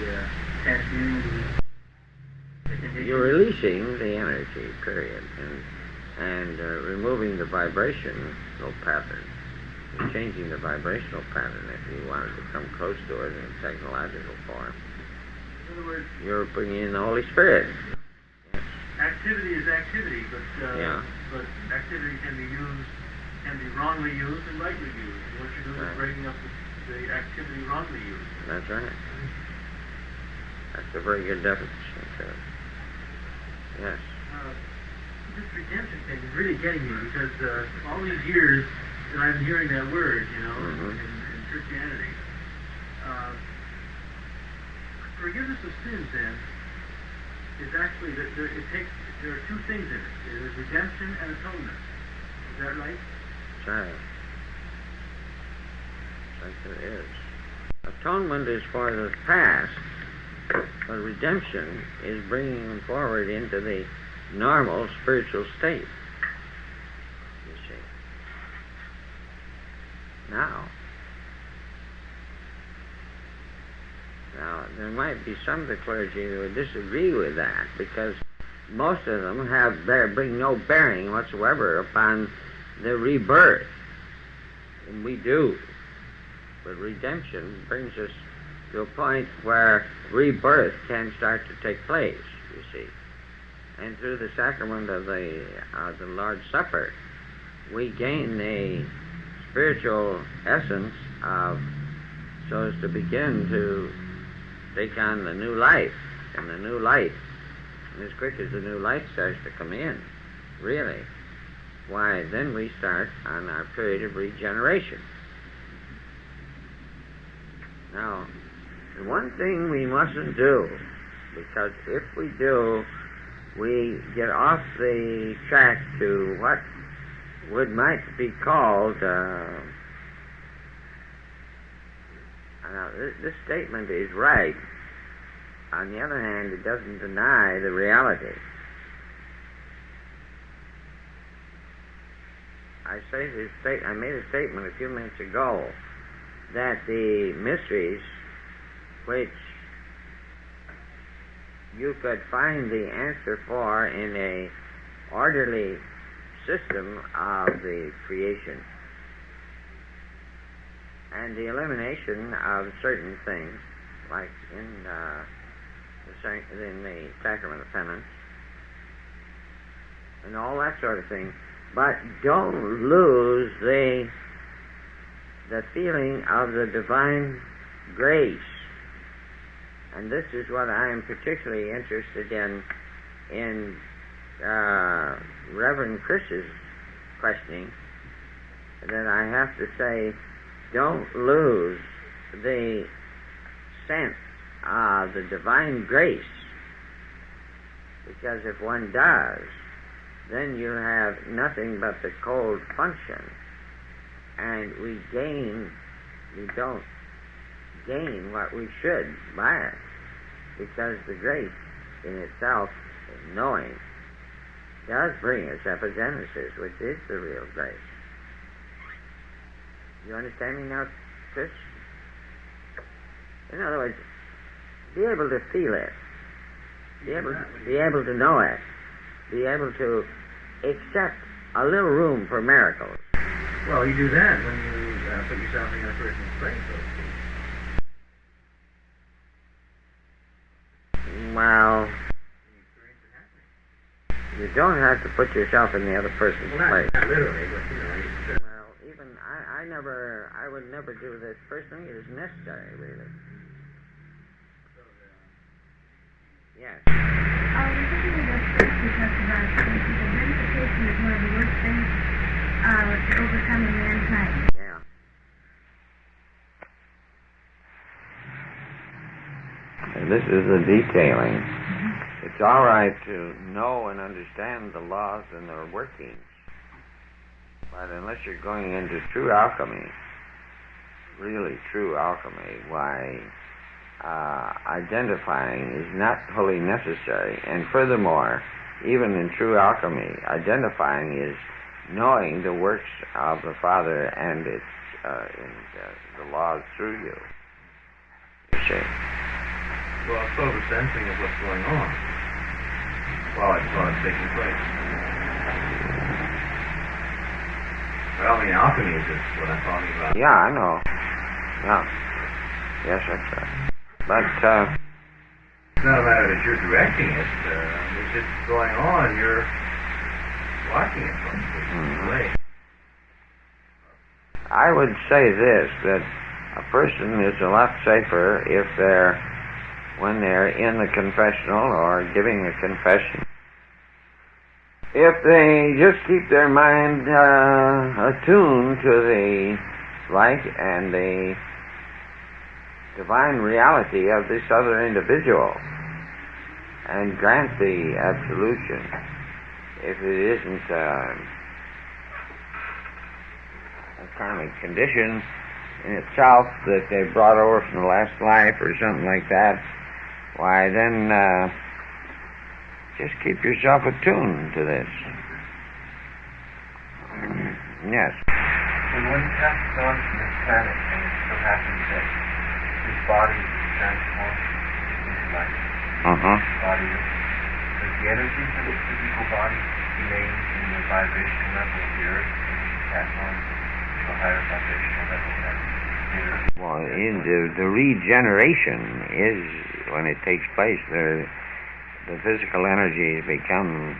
transmuting the condition. You're releasing the energy, period, and removing the vibrational pattern. You're changing the vibrational pattern if you wanted to come close to it in technological form. In other words, You're bringing in the Holy Spirit. Yes. Activity is activity, but Yeah. but activity can be wrongly used and rightly used. What you're doing Right. is breaking up the activity wrongly used. That's right. That's a very good definition, too. Yes. This redemption thing is really getting me because all these years that I've been hearing that word, Mhm. in Christianity, forgiveness of sins then is actually there are two things in it. There's redemption and atonement. Is that right? That's right. Like there is. Atonement is for the past, but redemption is bringing them forward into the normal spiritual state. You see. Now, there might be some of the clergy who would disagree with that because most of them bring no bearing whatsoever upon the rebirth, and we do. But redemption brings us to a point where rebirth can start to take place, you see. And through the sacrament of the Lord's Supper, we gain a spiritual essence so as to begin to take on the new life and the new light. And as quick as the new light starts to come in, really, why, then we start on our period of regeneration. Now, the one thing we mustn't do, because if we do, we get off the track to what might be called, now, this statement is right. On the other hand, it doesn't deny the reality. I made a statement a few minutes ago that the mysteries which you could find the answer for in a orderly system of the creation and the elimination of certain things, like in the sacrament of penance and all that sort of thing. But don't lose the feeling of the divine grace. And this is what I am particularly interested in Reverend Chris's questioning, that I have to say, don't lose the sense of the divine grace, because if one does, then you have nothing but the cold function, and we don't gain what we should by it, because the grace in itself, knowing, does bring us epigenesis, which is the real grace. You understand me now, Chris? In other words, be able to feel it, be able to know it, be able to accept a little room for miracles. Well, you do that when you put yourself in a person's place, so to speak. Well, you don't have to put yourself in the other person's place. Not literally, but you know. Well, even I would never do this personally. It is necessary, really. Yes. Particularly the first we talked about, identification is one of the worst things to overcome in mankind. Yeah. And this is the detailing. It's all right to know and understand the laws and their workings, but unless you're going into true alchemy, really true alchemy, why, identifying is not wholly necessary. And furthermore, even in true alchemy, identifying is knowing the works of the Father and its the laws through you. You see. Well, it's sort of a sensing of what's going on while it's taking place. Well, I mean, alchemy is just what I'm talking about. Yeah, I know. Yeah. Yes, that's right. But, it's not a matter that you're directing it. It's just going on. You're watching it from away. I would say this, that a person is a lot safer if when they're in the confessional or giving a confession, if they just keep their mind attuned to the light and the divine reality of this other individual and grant the absolution. If it isn't a karmic condition in itself that they brought over from the last life or something like that, why then just keep yourself attuned to this. Yes. And when he passes on to this planet, and it so happens that his body is transformed into light. Body, does the energy of his physical body remain in the vibration level of the earth, and he pass on to a higher vibrational level than the well, the regeneration is when it takes place. The physical energies become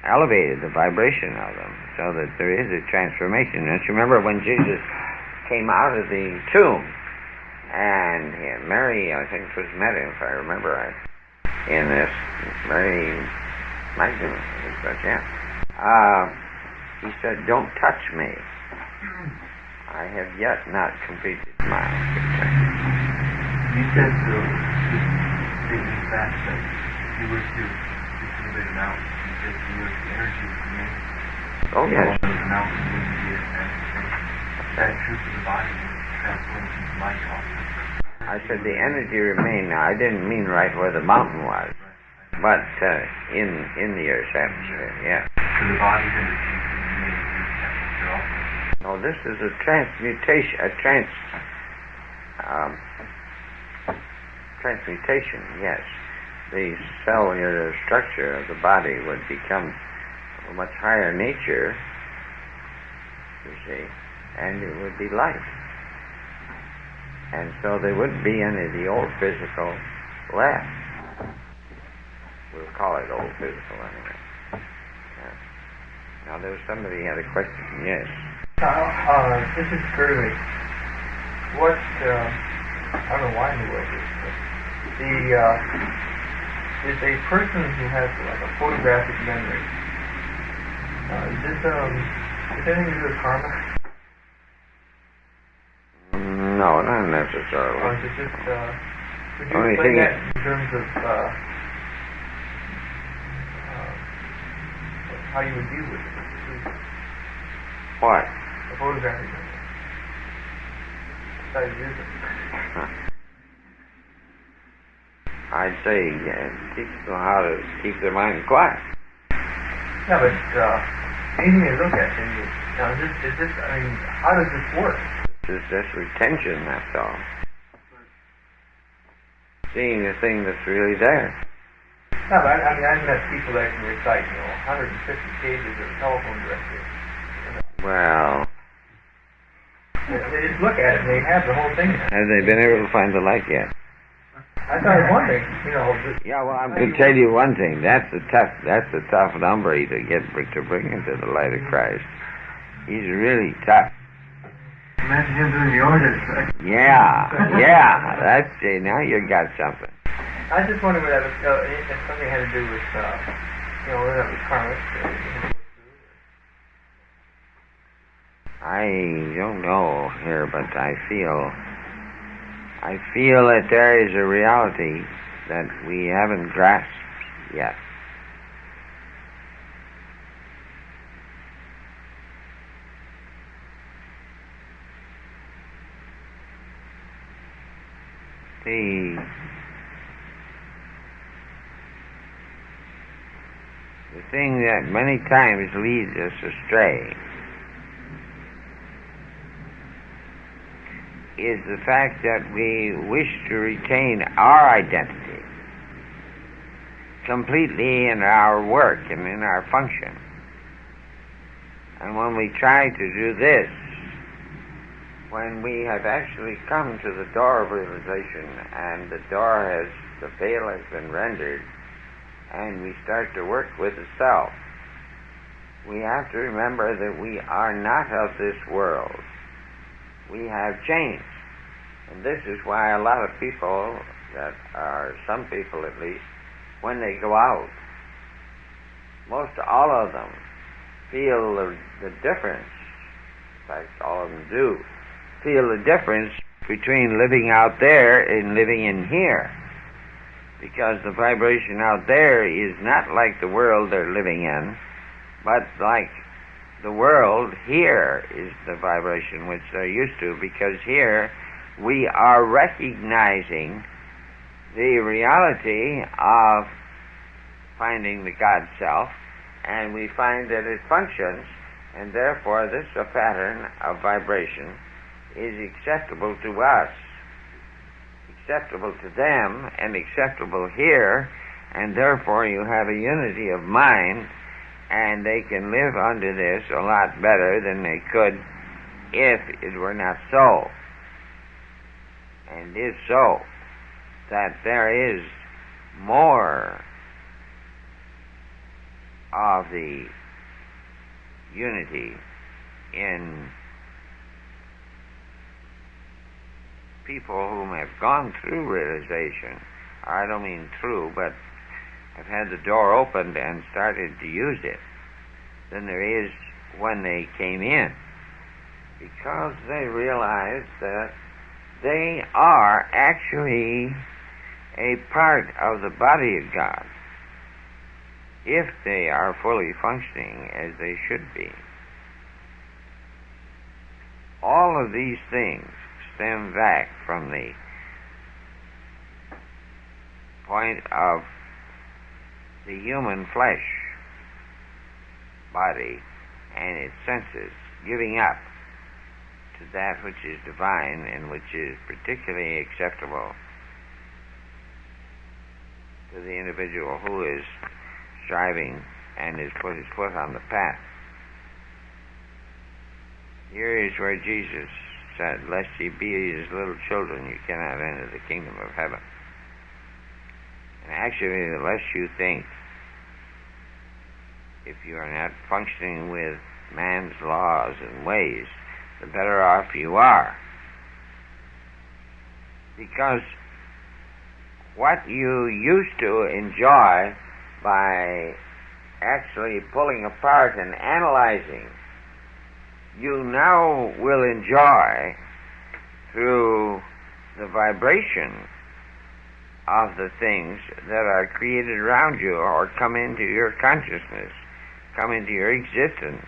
elevated, the vibration of them, so that there is a transformation. Don't you remember when Jesus came out of the tomb, And Mary, I think, was met him, if I remember right, in this. Mary Magdalene, yeah. He said, "Don't touch me. I have yet not completed my." You said so, just stating facts that if you were to disintegrate a mountain, you said the energy would remain. Oh, yes. The mountain wouldn't be a transformation. That true for the body would transform into light also. I said the energy remained. Now, I didn't mean right where the mountain was, but in the Earth's atmosphere, yeah. So the body's energy would remain in the Earth's atmosphere also. No, this is a transmutation, transmutation, yes. The cellular structure of the body would become of a much higher nature, you see, and it would be life. And so there wouldn't be any of the old physical left. We'll call it old physical anyway. Yeah. Now there was somebody had a question, yes. This is Curly. What, I don't know why I knew what this is, but is a person who has like a photographic memory, is this anything to do with karma? No, not necessarily. Or is it just, would you Only explain thing that in terms of how you would deal with it? What? A photographic memory. How you use it. I'd say teach them how to keep their mind quiet. Yeah, but anything you look at, then now is this, I mean, how does this work? It's just retention, that's all. Seeing the thing that's really there. No, but I mean, I've met people that can recite, 150 pages of telephone directory. Well, They just look at it and they have the whole thing. have they been able to find the light yet? I started wondering, Yeah, well, I'm going to tell you one thing. That's a tough number to bring into the light of Christ. He's really tough. Imagine him doing the orders, right? Yeah. That's now you got something. I just wondered whether that was, if something had to do with, whether that was karmic. I don't know here, but I feel that there is a reality that we haven't grasped yet. The thing that many times leads us astray is the fact that we wish to retain our identity completely in our work and in our function. And when we try to do this, when we have actually come to the door of realization and the veil has been rendered, and we start to work with the self, we have to remember that we are not of this world. We have changed. And this is why a lot of people, some people at least, when they go out, most all of them feel the difference. In fact, all of them do feel the difference between living out there and living in here. Because the vibration out there is not like the world they're living in, but like the world here is the vibration which they're used to, because here we are recognizing the reality of finding the God Self, and we find that it functions, and therefore this pattern of vibration is acceptable to us, acceptable to them, and acceptable here, and therefore you have a unity of mind, and they can live under this a lot better than they could if it were not so. And it is so that there is more of the unity in people whom have gone through realization, or I don't mean through, but have had the door opened and started to use it, than there is when they came in, because they realize that they are actually a part of the body of God if they are fully functioning as they should be. All of these things stem back from the point of the human flesh body and its senses giving up to that which is divine and which is particularly acceptable to the individual who is striving and has put his foot on the path. Here is where Jesus said, "Lest ye be as little children, you cannot enter the kingdom of heaven." And actually, the less you think, if you are not functioning with man's laws and ways, the better off you are. Because what you used to enjoy by actually pulling apart and analyzing, you now will enjoy through the vibration of the things that are created around you or come into your consciousness, come into your existence.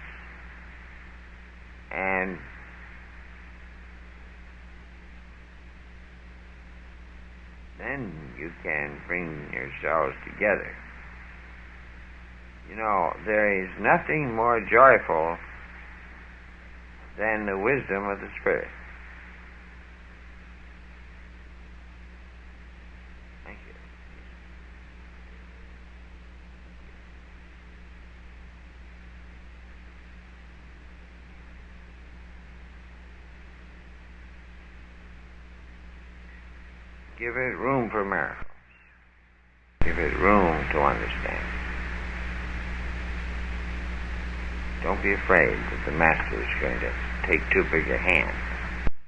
And then you can bring yourselves together. You know, there is nothing more joyful than the wisdom of the Spirit. Thank you. Give it room for miracles. Give it room to understand. Don't be afraid that the Master is going to take too big a hand.